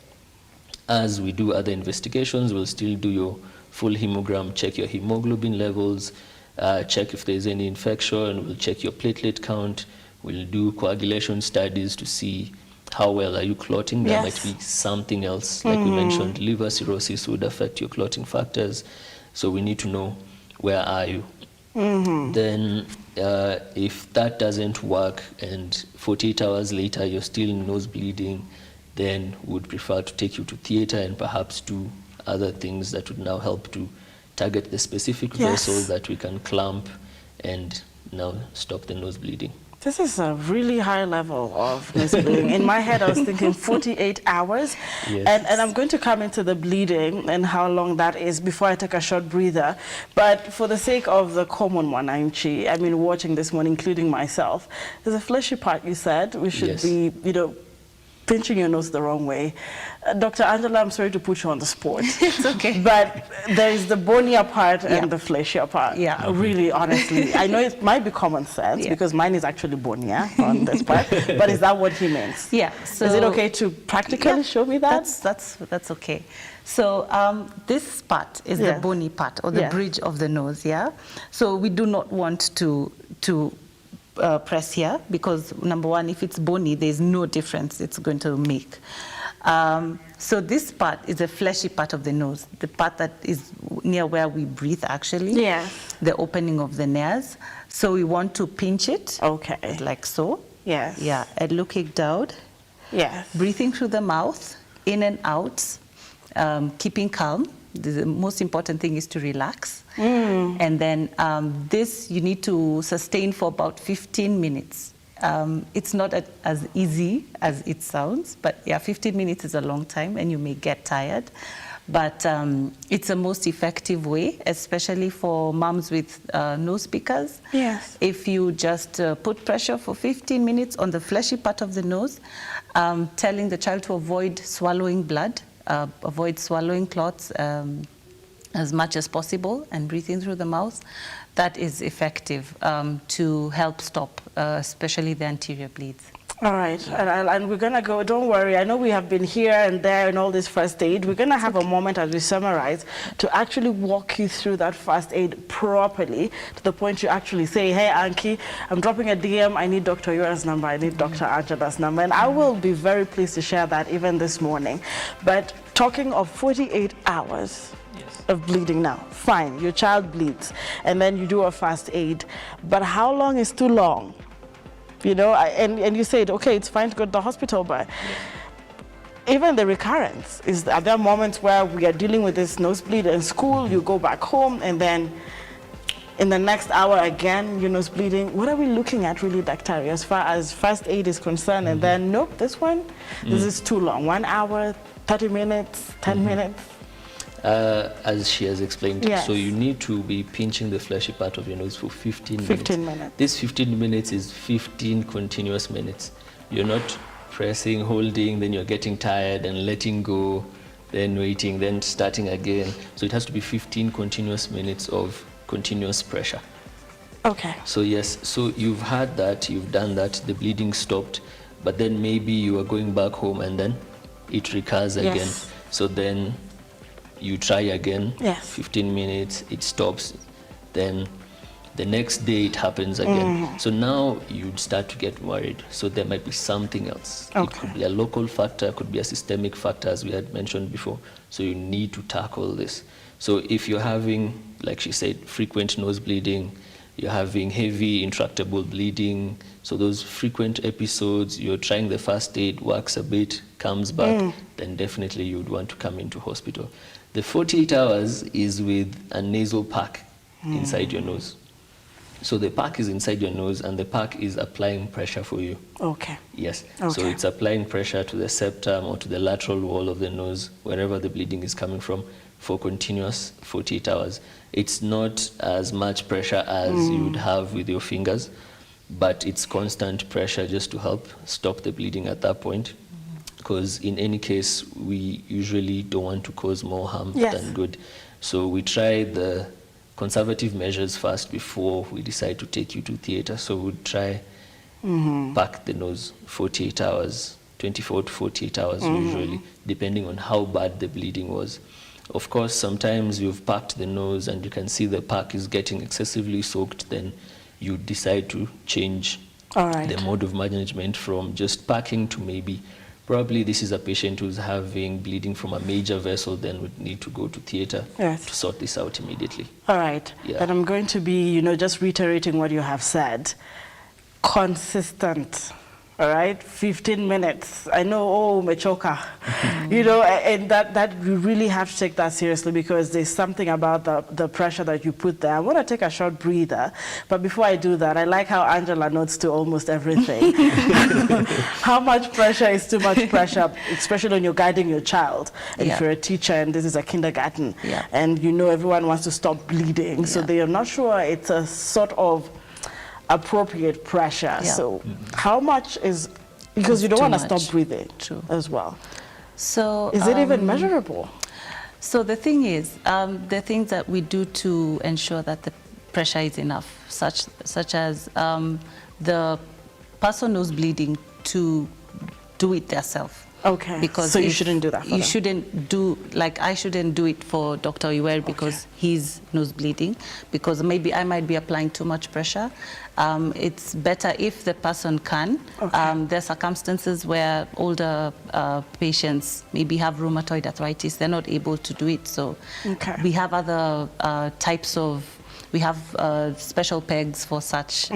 As we do other investigations, we'll still do your full hemogram, check your hemoglobin levels, check if there's any infection, we'll check your platelet count, we'll do coagulation studies to see how well are you clotting. There might be something else, like we mentioned, liver cirrhosis would affect your clotting factors, so we need to know where are you. Then if that doesn't work and 48 hours later you're still nose bleeding, then we'd prefer to take you to theater and perhaps do other things that would now help to target the specific vessel that we can clamp and now stop the nose bleeding. This is a really high level of nose bleeding. In my head, I was thinking 48 hours. Yes. And I'm going to come into the bleeding and how long that is before I take a short breather. But for the sake of the common one, Anchi, I mean, watching this one, including myself, there's a fleshy part you said. We should Yes. be, you know, pinching your nose the wrong way. Dr. Angela, I'm sorry to put you on the spot. It's okay. But there is the bonier part Yeah. and the fleshier part. Yeah. Really, honestly. I know it might be common sense because mine is actually bonier on this part. But is that what he means? Yeah. So is it okay to practically show me that? That's okay. So this part is the bony part or the bridge of the nose. Yeah. So we do not want to press here because number one, if it's bony, there's no difference it's going to make. So this part is the fleshy part of the nose, the part that is near where we breathe actually. Yes. The opening of the nares. So we want to pinch it. Okay. Like so. Yes. Yeah. And looking down. Yes. Breathing through the mouth, in and out, keeping calm. The most important thing is to relax. And then this you need to sustain for about 15 minutes. It's not as easy as it sounds, but yeah, 15 minutes is a long time and you may get tired. But it's the most effective way, especially for moms with nose pickers. Yes. If you just put pressure for 15 minutes on the fleshy part of the nose, telling the child to avoid swallowing blood, avoid swallowing clots as much as possible, and breathing through the mouth, that is effective to help stop, especially the anterior bleeds. All right, and we're going to go, don't worry, I know we have been here and there in all this first aid. We're going to have a moment as we summarize to actually walk you through that first aid properly to the point you actually say, hey, Anki, I'm dropping a DM, I need Dr. Yora's number, I need Dr. Angela's number, and I will be very pleased to share that even this morning. But talking of 48 hours of bleeding now, fine, your child bleeds, and then you do a first aid, but how long is too long? You know, and you said, okay, it's fine to go to the hospital, but even the recurrence, are there moments where we are dealing with this nosebleed in school, you go back home, and then in the next hour again, your nose bleeding? What are we looking at really, Dr. as far as first aid is concerned? And then, nope, this one, this is too long. 1 hour, 30 minutes, 10 minutes? As she has explained, so you need to be pinching the fleshy part of your nose for 15 minutes. 15 minutes. This 15 minutes is 15 continuous minutes. You're not pressing, holding, then you're getting tired and letting go, then waiting, then starting again. So it has to be 15 continuous minutes of continuous pressure. Okay. So yes, so you've had that, you've done that, the bleeding stopped, but then maybe you are going back home and then it recurs again. So then you try again, 15 minutes, it stops, then the next day it happens again. So now you'd start to get worried. So there might be something else. It could be a local factor, it could be a systemic factor, as we had mentioned before. So you need to tackle this. So if you're having, like she said, frequent nose bleeding, you're having heavy intractable bleeding, so those frequent episodes, you're trying the first aid, works a bit, comes back, then definitely you would want to come into hospital. The 48 hours is with a nasal pack inside your nose. So the pack is inside your nose and the pack is applying pressure for you. Okay. Yes. Okay. So it's applying pressure to the septum or to the lateral wall of the nose, wherever the bleeding is coming from, for continuous 48 hours. It's not as much pressure as you would have with your fingers, but it's constant pressure just to help stop the bleeding at that point. Because in any case, we usually don't want to cause more harm than good. So we try the conservative measures first before we decide to take you to theater. So we'd try pack the nose 48 hours, 24 to 48 hours usually, depending on how bad the bleeding was. Of course, sometimes you've packed the nose and you can see the pack is getting excessively soaked, then you decide to change the mode of management from just packing to maybe probably this is a patient who's having bleeding from a major vessel, then would need to go to theater to sort this out immediately. All right. And I'm going to be, just reiterating what you have said. Consistent all right, 15 minutes. I know, oh, mechoka, you know, and that you really have to take that seriously, because there's something about the pressure that you put there. I want to take a short breather, but before I do that, I like how Angela nods to almost everything. How much pressure is too much pressure, especially when you're guiding your child. And if you're a teacher and this is a kindergarten, and you know everyone wants to stop bleeding, so they are not sure it's a sort of appropriate pressure. So how much is, because you don't want to stop breathing as well. So is it even measurable? So the thing is, the things that we do to ensure that the pressure is enough, such as the person who's bleeding to do it themselves. Okay. Because so you shouldn't do that for them. Shouldn't do, like I shouldn't do it for Dr. Iwer because he's nose bleeding, because maybe I might be applying too much pressure. It's better if the person can. There are circumstances where older patients maybe have rheumatoid arthritis. They're not able to do it. So we have other types of, we have special pegs for such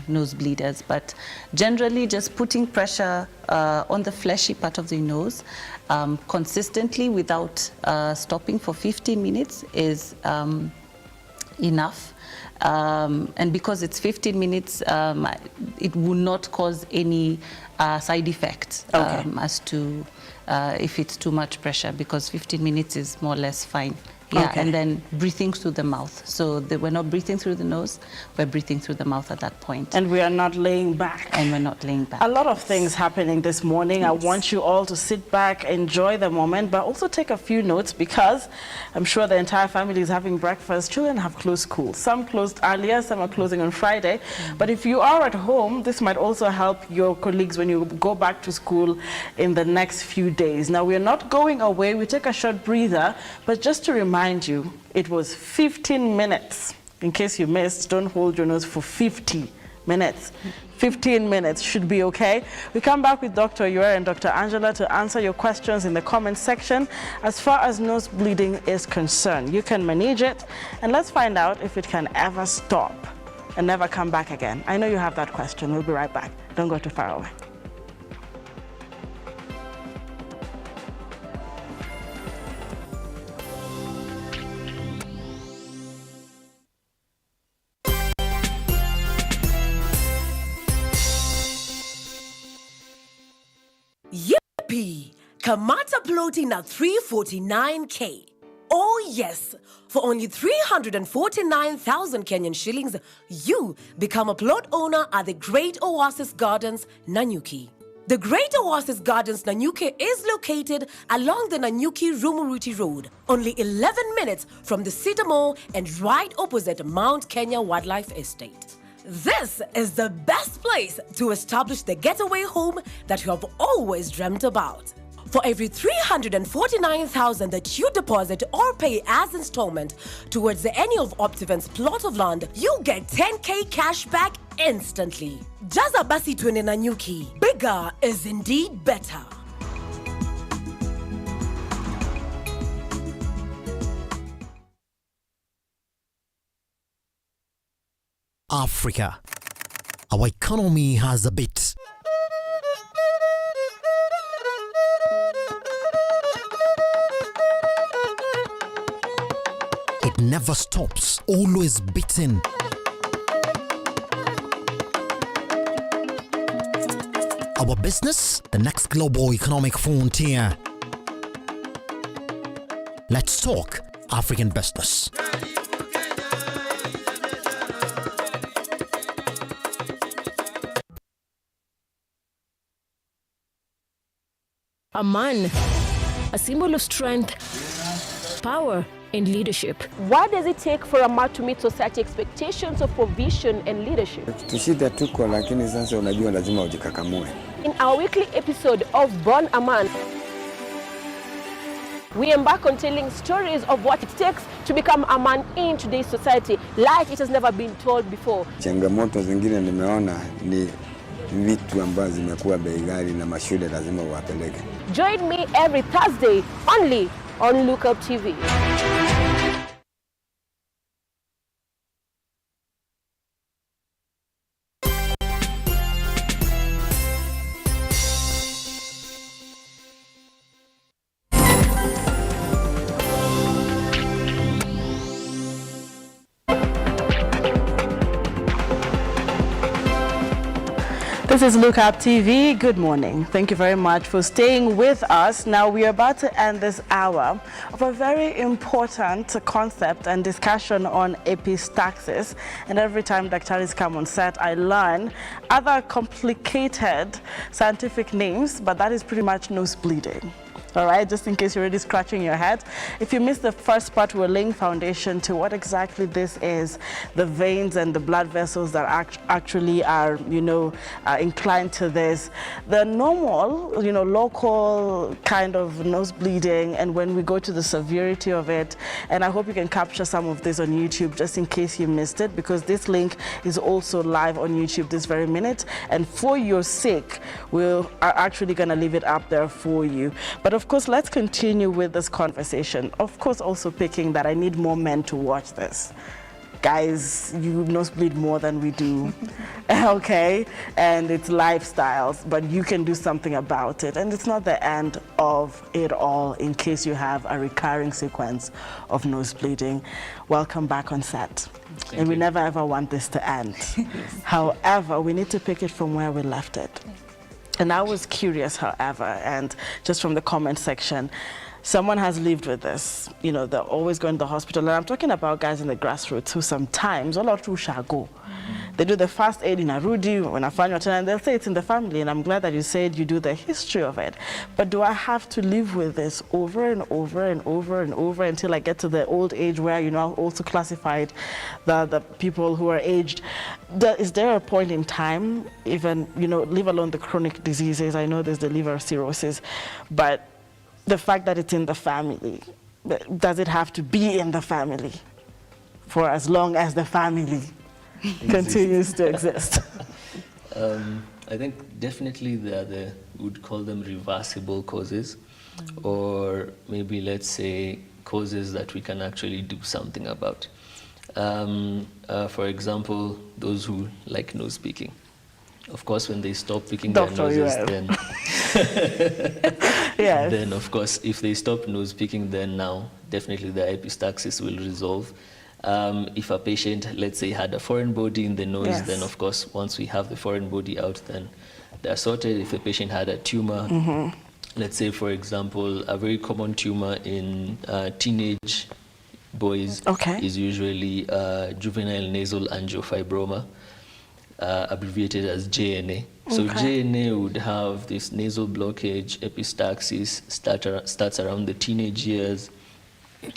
nose bleeders, but generally just putting pressure on the fleshy part of the nose consistently without stopping for 15 minutes is enough. And because it's 15 minutes, it will not cause any side effects as to if it's too much pressure, because 15 minutes is more or less fine. And then breathing through the mouth. So we're not breathing through the nose, we're breathing through the mouth at that point. And we are not laying back. And we're not laying back. A lot of things happening this morning. I want you all to sit back, enjoy the moment, but also take a few notes, because I'm sure the entire family is having breakfast. Children have closed school. Some closed earlier, some are closing on Friday. But if you are at home, this might also help your colleagues when you go back to school in the next few days. Now, we're not going away. We take a short breather, but just to remind you, it was 15 minutes. In case you missed, don't hold your nose for 50 minutes. 15 minutes should be okay. We come back with Dr. Iwer and Dr. Angela to answer your questions in the comment section. As far as nose bleeding is concerned, you can manage it, and let's find out if it can ever stop and never come back again. I know you have that question. We'll be right back. Don't go too far away. Yippee! Kamata floating at 349K. Oh yes, for only 349,000 Kenyan shillings, you become a plot owner at the Great Oasis Gardens, Nanyuki. The Great Oasis Gardens, Nanyuki is located along the Nanyuki-Rumuruti Road, only 11 minutes from the Cedar Mall and right opposite Mount Kenya Wildlife Estate. This is the best place to establish the getaway home that you have always dreamt about. For every 349,000 that you deposit or pay as installment towards any of Optiven's plot of land, you get 10K cash back instantly. Jaza basi twende Nanyuki. Bigger is indeed better. Africa. Our economy has a bit. It never stops, always beating. Our business, the next global economic frontier. Let's talk African business. A man, a symbol of strength, power, and leadership. What does it take for a man to meet society expectations of provision and leadership? Tushida tuko, lakini sasa unajua lazima ujikakamue. In our weekly episode of Born a Man, we embark on telling stories of what it takes to become a man in today's society, like it has never been told before. Changamoto zingine nimeona ni vitu ambazo zimekuwa bei ghali na mashule lazima uwapeleke. Join me every Thursday only on Lookup TV. This is Look Up TV. Good morning. Thank you very much for staying with us. Now we are about to end this hour of a very important concept and discussion on epistaxis. And every time Daktaris come on set, I learn other complicated scientific names, but that is pretty much nose bleeding. All right, just in case you're already scratching your head. If you missed the first part, we're laying foundation to what exactly this is, the veins and the blood vessels that actually are, inclined to this. The normal, local kind of nose bleeding, and when we go to the severity of it, and I hope you can capture some of this on YouTube just in case you missed it, because this link is also live on YouTube this very minute, and for your sake, we are actually going to leave it up there for you. But of course, let's continue with this conversation. Of course, also picking that I need more men to watch this. Guys, you nosebleed more than we do, okay? And it's lifestyles, but you can do something about it. And it's not the end of it all in case you have a recurring sequence of nosebleeding. Welcome back on set. And we never ever want this to end. However, we need to pick it from where we left it. And I was curious, however, and just from the comment section, someone has lived with this. They're always going to the hospital. And I'm talking about guys in the grassroots who sometimes, all out shall go. They do the first aid in a Rudy, when I find your turn, and they'll say it's in the family. And I'm glad that you said you do the history of it. But do I have to live with this over and over and over and over until I get to the old age where, I've also classified the people who are aged? Is there a point in time, even, leave alone the chronic diseases? I know there's the liver cirrhosis, but the fact that it's in the family, does it have to be in the family for as long as the family continues to exist? I think definitely we would call them reversible causes, or maybe let's say causes that we can actually do something about. For example, those who like nose picking. Of course, when they stop picking their noses, then yes. Then of course, if they stop nose picking, then now definitely the epistaxis will resolve. If a patient, let's say, had a foreign body in the nose, yes. Then of course, once we have the foreign body out, then they're sorted. If a patient had a tumor, let's say, for example, a very common tumor in teenage boys is usually juvenile nasal angiofibroma, abbreviated as JNA. So JNA would have this nasal blockage, epistaxis, starts around the teenage years.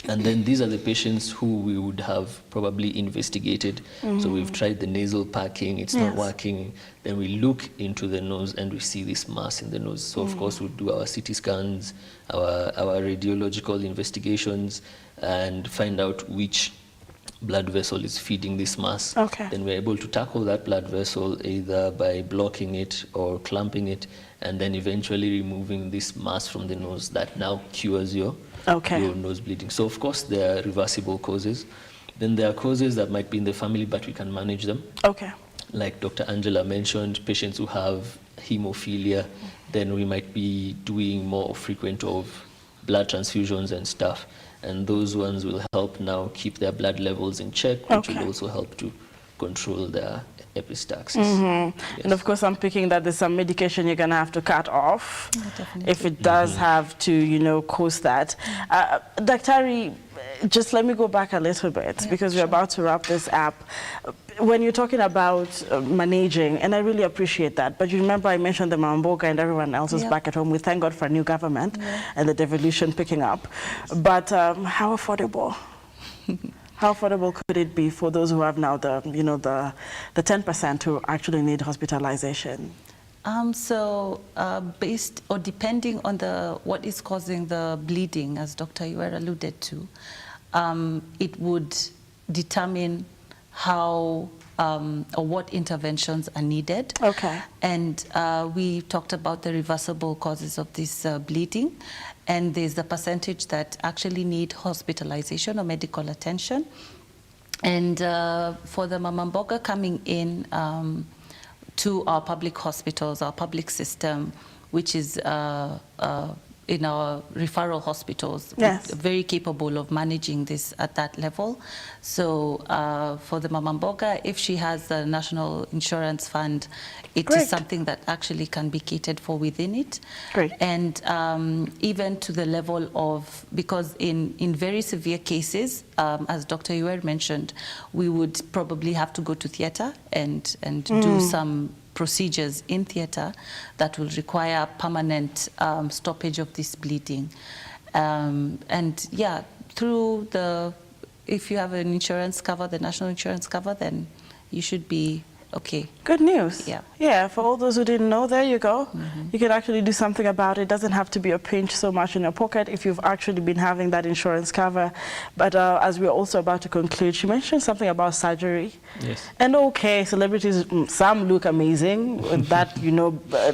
And then these are the patients who we would have probably investigated. So we've tried the nasal packing, it's not working. Then we look into the nose and we see this mass in the nose. So of course we'll do our CT scans, our radiological investigations, and find out which blood vessel is feeding this mass. Then we're able to tackle that blood vessel either by blocking it or clamping it, and then eventually removing this mass from the nose that now cures your nose bleeding. So of course there are reversible causes. Then there are causes that might be in the family, but we can manage them. Like Dr. Angela mentioned, patients who have hemophilia, then we might be doing more frequent of blood transfusions and stuff. And those ones will help now keep their blood levels in check, which will also help to control their epistaxis. Yes. And of course, I'm picking that there's some medication you're going to have to cut off if it does have to, cause that. Daktari, just let me go back a little bit because we're about to wrap this up. When you're talking about managing, and I really appreciate that, but you remember I mentioned the Mamboga and everyone else is back at home. We thank God for a new government and the devolution picking up. But how affordable? How affordable could it be for those who have now the 10% who actually need hospitalization? Based or depending on what is causing the bleeding, as Dr. Iwer alluded to, it would determine how or what interventions are needed. And we talked about the reversible causes of this bleeding, and there's the percentage that actually need hospitalization or medical attention. And for the Mamamboga coming in to our public hospitals, our public system, which is referral hospitals, Yes. very capable of managing this at that level. So for the Mama Mboga, if she has a national insurance fund, it Great. is something that actually can be catered for within it. Great. And even to the level of, because in very severe cases, as Dr. Yuer mentioned, we would probably have to go to theater and do some procedures in theater that will require permanent stoppage of this bleeding. And yeah, if you have an insurance cover, the national insurance cover, then you should be okay. Good news. Yeah. Yeah, for all those who didn't know, there you go. You can actually do something about it. It doesn't have to be a pinch so much in your pocket if you've actually been having that insurance cover. But as we're also about to conclude, she mentioned something about surgery. Yes. And okay, celebrities, some look amazing with that,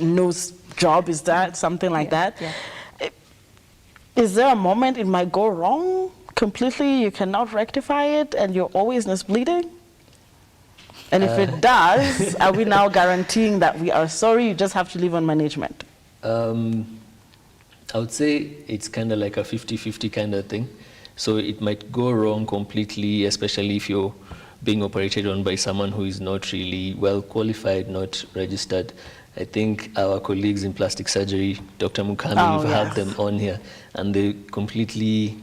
nose job, is that something like that? Yeah. Is there a moment it might go wrong completely, you cannot rectify it, and you're always nose bleeding? And if it does, are we now guaranteeing that we are sorry, you just have to live on management? I would say it's kind of like a 50-50 kind of thing. So it might go wrong completely, especially if you're being operated on by someone who is not really well qualified, not registered. I think our colleagues in plastic surgery, Dr. Mukami, we've had them on here, and they completely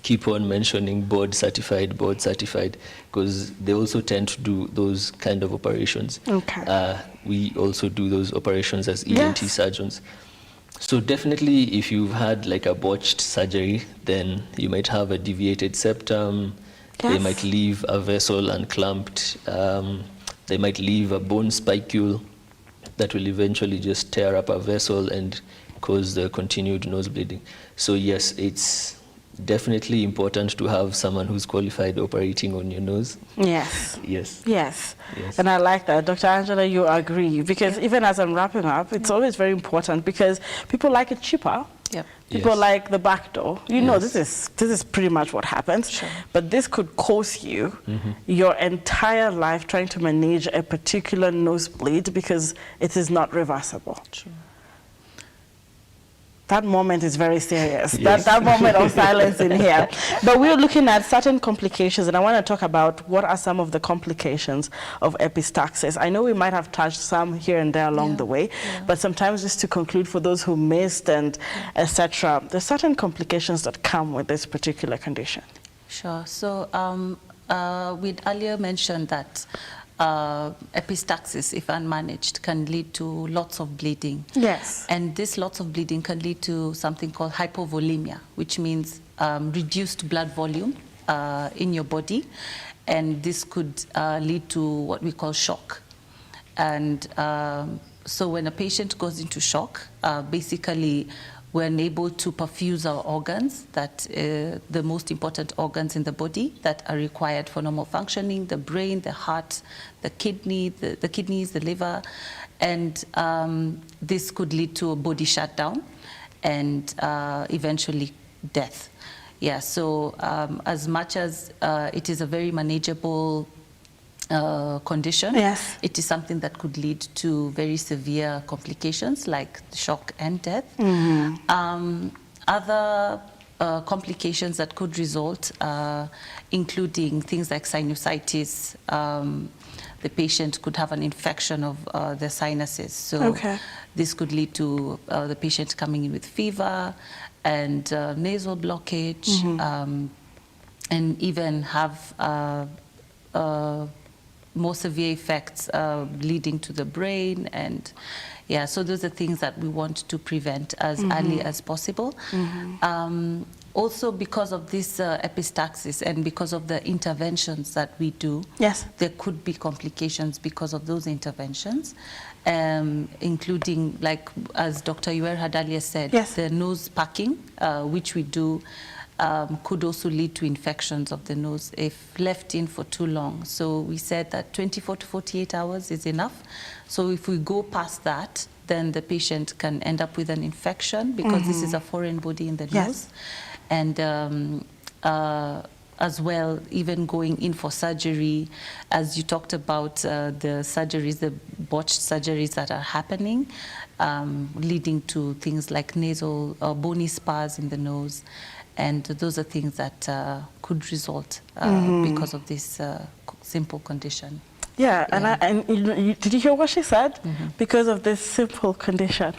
keep on mentioning board certified, because they also tend to do those kind of operations. Okay. We also do those operations as ENT surgeons. So definitely if you've had like a botched surgery, then you might have a deviated septum, they might leave a vessel unclamped, they might leave a bone spicule that will eventually just tear up a vessel and cause the continued nose bleeding. So yes, it's definitely important to have someone who's qualified operating on your nose. Yes. Yes. Yes. Yes. And I like that. Dr. Angela, you agree. Because even as I'm wrapping up, it's always very important because people like it cheaper. Yep. People like the back door. You know, this is pretty much what happens. Sure. But this could cost you your entire life trying to manage a particular nosebleed because it is not reversible. True. That moment is very serious. Yes. That moment of silence in here. But we're looking at certain complications, and I want to talk about what are some of the complications of epistaxis. I know we might have touched some here and there along the way, but sometimes just to conclude for those who missed and etc., there's certain complications that come with this particular condition. Sure. So we'd earlier mentioned that epistaxis, if unmanaged, can lead to lots of bleeding. Yes. And this lots of bleeding can lead to something called hypovolemia, which means reduced blood volume in your body. And this could lead to what we call shock. And so when a patient goes into shock, basically we're unable to perfuse our organs, that the most important organs in the body that are required for normal functioning, the brain, the heart, the kidneys, the liver, and this could lead to a body shutdown and eventually death. Yeah, so as much as it is a very manageable condition, it is something that could lead to very severe complications like shock and death. Other complications that could result, including things like sinusitis. The patient could have an infection of the sinuses. So this could lead to the patient coming in with fever and nasal blockage, and even have more severe effects leading to the brain. And yeah, so those are things that we want to prevent as early as possible. Also, because of this epistaxis and because of the interventions that we do, there could be complications because of those interventions, including, like as Dr. Yuer had earlier said, the nose packing, which we do, could also lead to infections of the nose if left in for too long. So we said that 24 to 48 hours is enough. So if we go past that, then the patient can end up with an infection because this is a foreign body in the nose. And as well, even going in for surgery, as you talked about the surgeries, the botched surgeries that are happening, leading to things like nasal bony spurs in the nose. And those are things that could result because of this simple condition. Yeah, and did you hear what she said? Because of this simple condition.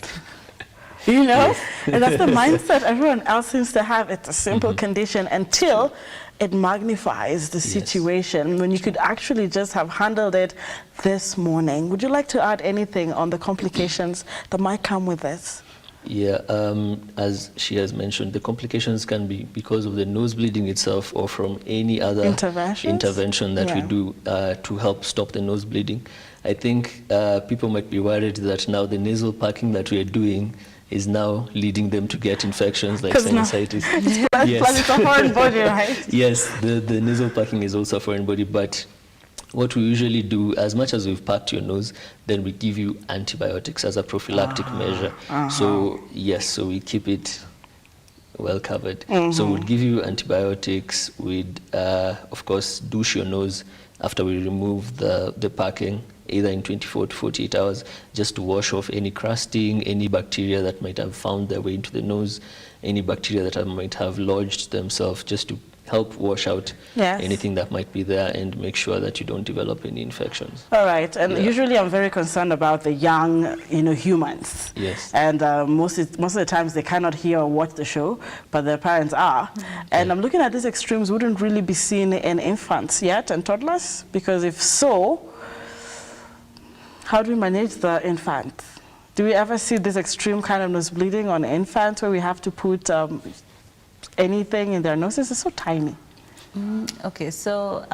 You know? Yes. And that's the mindset everyone else seems to have. It's a simple condition until it magnifies the situation when you could actually just have handled it this morning. Would you like to add anything on the complications that might come with this? Yeah, as she has mentioned, the complications can be because of the nose bleeding itself or from any other intervention that we do to help stop the nose bleeding. I think people might be worried that now the nasal packing that we are doing is now leading them to get infections like sinusitis. Yes. It's a foreign body, right? Yes, the nasal packing is also a foreign body, but what we usually do, as much as we've packed your nose, then we give you antibiotics as a prophylactic measure. So yes, so we keep it well covered. So we'd give you antibiotics. We'd, of course, douche your nose after we remove the packing, either in 24 to 48 hours, just to wash off any crusting, any bacteria that might have found their way into the nose, any bacteria that might have lodged themselves, just to help wash out anything that might be there and make sure that you don't develop any infections. All right, and usually I'm very concerned about the young, humans. Yes. And most of the times they cannot hear or watch the show, but their parents are. And I'm looking at these extremes wouldn't really be seen in infants yet and toddlers, because if so, how do we manage the infants? Do we ever see this extreme kind of nose bleeding on infants where we have to put anything in their noses? It's so tiny. Okay, so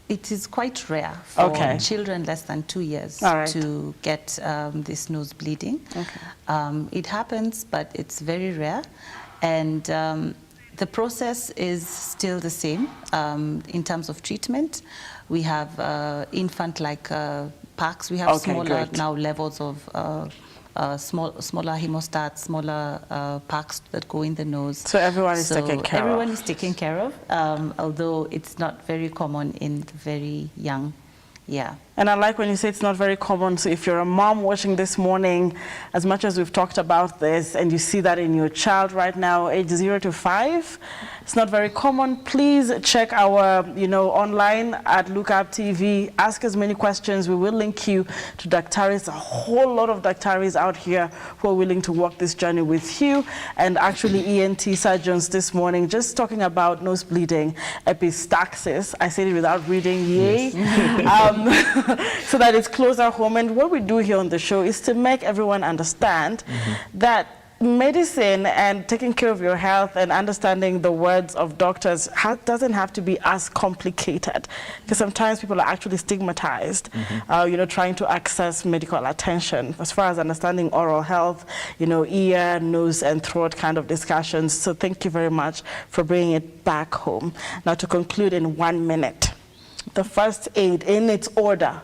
it is quite rare for children less than 2 years to get this nose bleeding. It happens, but it's very rare. And the process is still the same in terms of treatment. We have infant-like packs. We have smaller now levels of smaller hemostats, smaller packs that go in the nose. So everyone is taken care of. Everyone is taken care of, although it's not very common in the very young. Yeah. And I like when you say it's not very common. So if you're a mom watching this morning, as much as we've talked about this, and you see that in your child right now, age 0 to 5, it's not very common. Please check our, online at Lookup TV. Ask as many questions. We will link you to Doctaris. A whole lot of Doctaris out here who are willing to walk this journey with you. And actually ENT surgeons this morning, just talking about nose bleeding, epistaxis. I said it without reading, yay. So that it's closer home. And what we do here on the show is to make everyone understand that medicine and taking care of your health and understanding the words of doctors doesn't have to be as complicated, because sometimes people are actually stigmatized, trying to access medical attention as far as understanding oral health, ear, nose, and throat kind of discussions. So thank you very much for bringing it back home. Now, to conclude in 1 minute, the first aid in its order,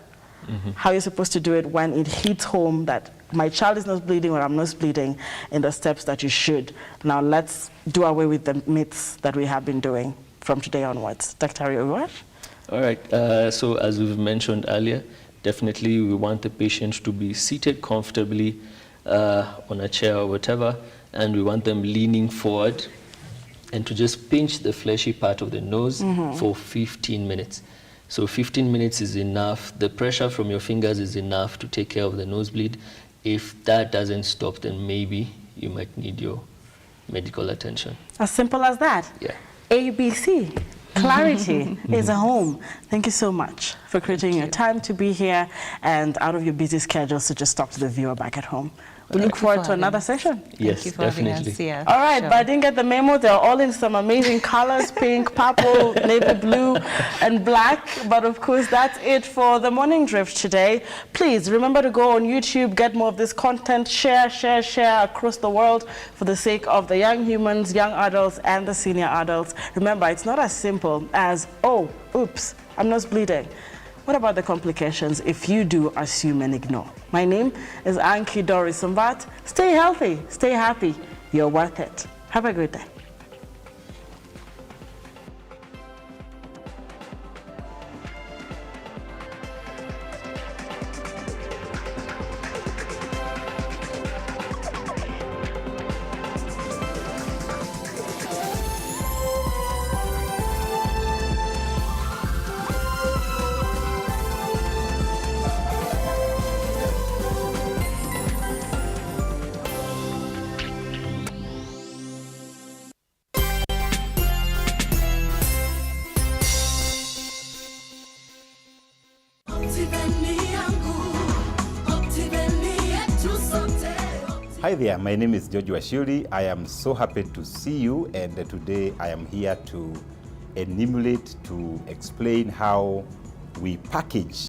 how you're supposed to do it when it hits home that my child is nose bleeding or I'm nose bleeding, in the steps that you should. Now let's do away with the myths that we have been doing from today onwards. Dr. Ariowar? All right, so as we've mentioned earlier, definitely we want the patient to be seated comfortably on a chair or whatever, and we want them leaning forward and to just pinch the fleshy part of the nose for 15 minutes. So 15 minutes is enough. The pressure from your fingers is enough to take care of the nosebleed. If that doesn't stop, then maybe you might need your medical attention. As simple as that. Yeah. ABC. Clarity is a home. Thank you so much for creating your time to be here and out of your busy schedules to just talk to the viewer back at home. We look forward to another session. Yes, definitely. All right, but I didn't get the memo. They're all in some amazing colors, pink, purple, navy blue, and black. But of course, that's it for the Morning Drift today. Please remember to go on YouTube, get more of this content, share across the world for the sake of the young humans, young adults, and the senior adults. Remember, it's not as simple as, oh, oops, I'm nose bleeding. What about the complications if you do assume and ignore? My name is ANKEY DORICE. Stay healthy, stay happy. You're worth it. Have a good day. Hi there, my name is George Washuri. I am so happy to see you, and today I am here to enumerate, to explain how we package